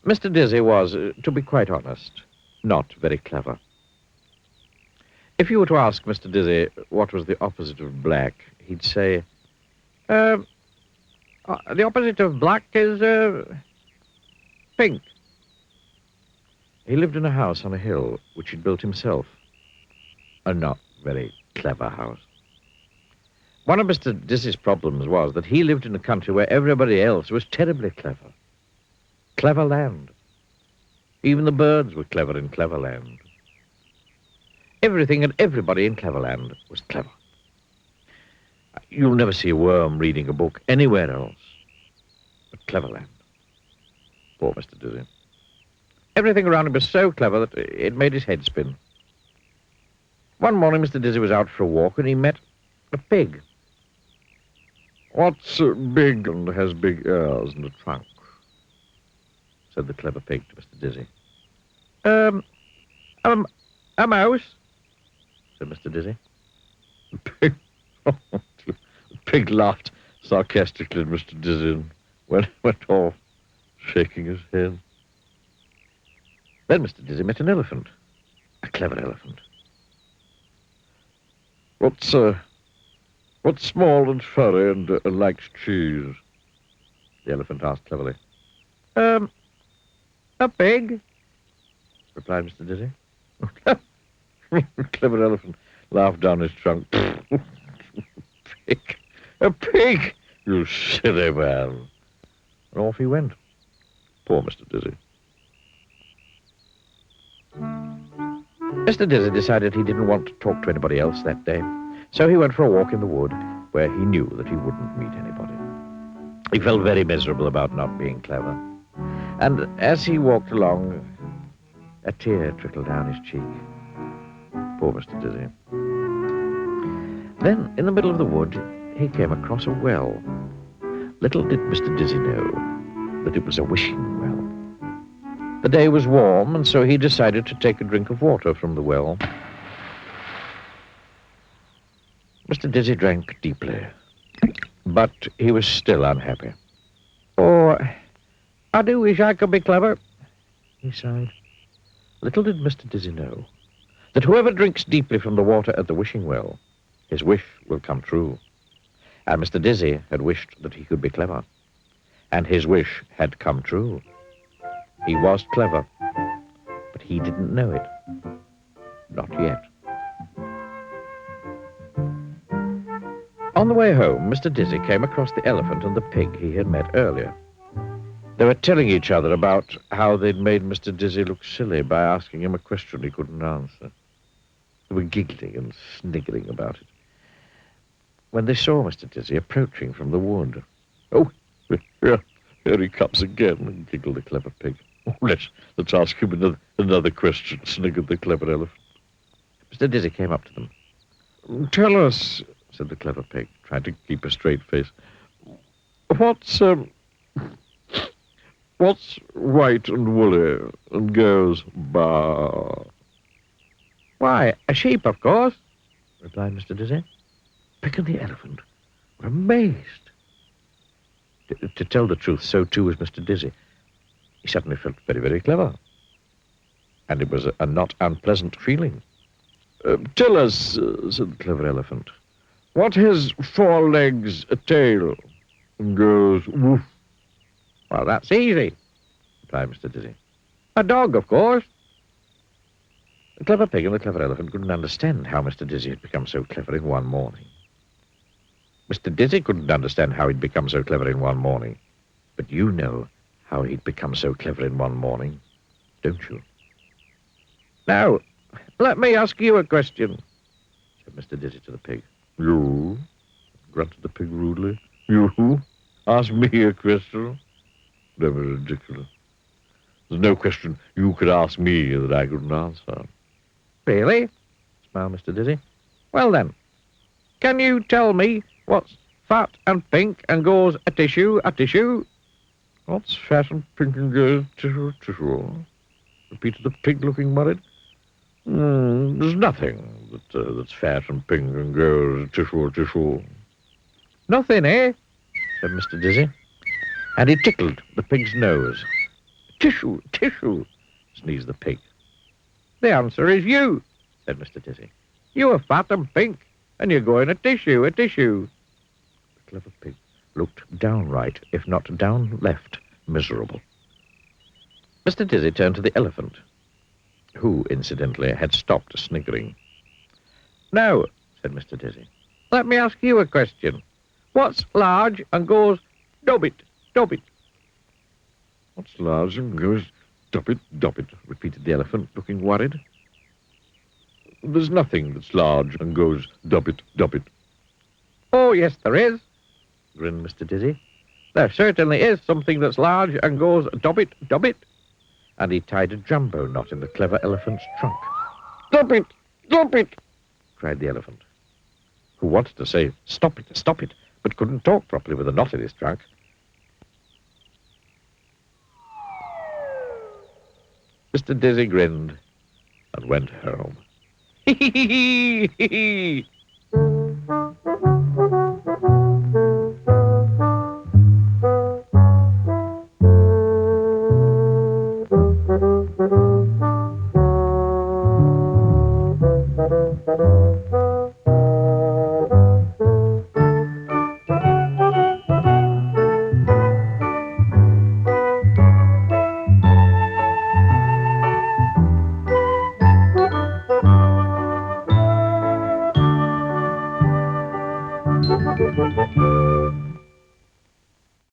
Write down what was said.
Mr. Dizzy was, to be quite honest, not very clever. If you were to ask Mr. Dizzy what was the opposite of black, he'd say, the opposite of black is, pink. He lived in a house on a hill, which he'd built himself. A not very clever house. One of Mr. Dizzy's problems was that he lived in a country where everybody else was terribly clever. Clever land. Even the birds were clever in clever land. Everything and everybody in Cleverland was clever. You'll never see a worm reading a book anywhere else but Cleverland. Poor Mr. Dizzy. Everything around him was so clever that it made his head spin. One morning, Mr. Dizzy was out for a walk and he met a pig. "What's big and has big ears and a trunk?" said the clever pig to Mr. Dizzy. A mouse," said Mr. Dizzy. The pig laughed sarcastically at Mr. Dizzy and went off, shaking his head. Then Mr. Dizzy met an elephant, a clever elephant. What's small and furry and likes cheese?" the elephant asked cleverly. A pig," replied Mr. Dizzy. The clever elephant laughed down his trunk. Pig. A pig, you silly man. And off he went. Poor Mr. Dizzy. Mr. Dizzy decided he didn't want to talk to anybody else that day, so he went for a walk in the wood where he knew that he wouldn't meet anybody. He felt very miserable about not being clever. And as he walked along, a tear trickled down his cheek. Poor Mr. Dizzy. Then, in the middle of the wood, he came across a well. Little did Mr. Dizzy know that it was a wishing well. The day was warm, and so he decided to take a drink of water from the well. Mr. Dizzy drank deeply, but he was still unhappy. "Oh, I do wish I could be clever," he sighed. Little did Mr. Dizzy know that whoever drinks deeply from the water at the wishing well, his wish will come true. And Mr. Dizzy had wished that he could be clever, and his wish had come true. He was clever, but he didn't know it. Not yet. On the way home, Mr. Dizzy came across the elephant and the pig he had met earlier. They were telling each other about how they'd made Mr. Dizzy look silly by asking him a question he couldn't answer. They were giggling and sniggering about it when they saw Mr. Dizzy approaching from the wood. "Oh, here he comes again," giggled the clever pig. "Oh, let's ask him another question," sniggered the clever elephant. Mr. Dizzy came up to them. "Tell us," said the clever pig, trying to keep a straight face, what's white and woolly and goes baa?" "Why, a sheep, of course," replied Mr. Dizzy. Pig and the elephant were amazed. To tell the truth, so too was Mr. Dizzy. He suddenly felt very, very clever. And it was a not unpleasant feeling. "Tell us," said the clever elephant, "what has 4 legs, a tail, and goes woof?" "Well, that's easy," replied Mr. Dizzy. "A dog, of course." The clever pig and the clever elephant couldn't understand how Mr. Dizzy had become so clever in one morning. Mr. Dizzy couldn't understand how he'd become so clever in one morning. But you know how he'd become so clever in one morning, don't you? "Now, let me ask you a question," said Mr. Dizzy to the pig. "You?" grunted the pig rudely. "You? Ask me a question? That was ridiculous. There's no question you could ask me that I couldn't answer." "Really?" smiled Mr. Dizzy. "Well then, can you tell me what's fat and pink and goes a tissue, a tissue?" "What's fat and pink and goes tissue, tissue?" repeated the pig, looking worried. There's nothing that's fat and pink and goes tissue, tissue." "Nothing, eh?" said Mr. Dizzy. And he tickled the pig's nose. Tissue, tissue, sneezed the pig. The answer is you, said Mr. Dizzy. You are fat and pink, and you're going a tissue, a tissue. The clever pig looked downright, if not down left, miserable. Mr. Dizzy turned to the elephant, who, incidentally, had stopped sniggering. Now, said Mr. Dizzy, let me ask you a question. What's large and goes dobbit, dobbit? What's large and goes dobbit, dobbit, repeated the elephant, looking worried. There's nothing that's large and goes dobbit, dobbit. Oh, yes, there is, grinned Mr. Dizzy. There certainly is something that's large and goes dobbit, dobbit. And he tied a jumbo knot in the clever elephant's trunk. Dobbit, dobbit, cried the elephant, who wanted to say, stop it, but couldn't talk properly with a knot in his trunk. Mr. Dizzy grinned and went home. Hee.